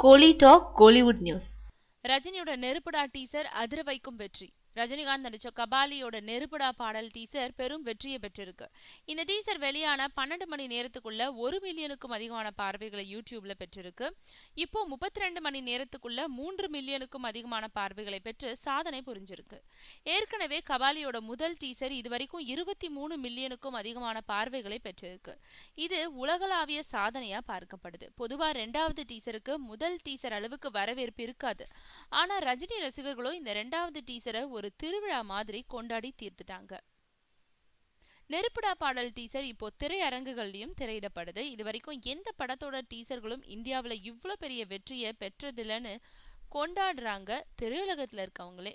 கோலி talk Kollywood news. ரஜினியோட நெருப்புடா teaser அதிர வைக்கும் வெற்றி. ரஜினிகாந்த் நடிச்ச கபாலியோட நெருப்புடா பாடல் டீசர் பெரும் வெற்றியை பெற்றிருக்கு. இந்த டீசர் வெளியான 12 மணி நேரத்துக்குள்ள 1 மில்லியனுக்கும் அதிகமான பார்வைகளை யூடியூப்ல பெற்றிருக்கு. இப்போ 32 மணி நேரத்துக்குள்ள 3 மில்லியனுக்கும் அதிகமான பார்வைகளை பெற்று சாதனை புரிஞ்சிருக்கு. ஏற்கனவே கபாலியோட முதல் டீசர் இதுவரைக்கும் 23 மில்லியனுக்கும் அதிகமான பார்வைகளை பெற்றிருக்கு. இது உலகளாவிய சாதனையா பார்க்கப்படுது. பொதுவா 2வது டீசருக்கு முதல் டீசர் அளவுக்கு வரவேற்பு இருக்காது. ஆனா ரஜினி ரசிகர்களோ இந்த 2வது டீசரை ஒரு திருவிழா மாதிரி கொண்டாடி தீர்த்துட்டாங்க. நெருப்புடா பாடல் டீசர் இப்போ திரையரங்குகள்லயும் திரையிடப்படுது. இது வரைக்கும் எந்த படத்தோட டீசர்களும் இந்தியாவில் இவ்வளவு பெரிய வெற்றியை பெற்றதில்லைன்னு கொண்டாடுறாங்க திரையுலகத்துல இருக்கவங்களே.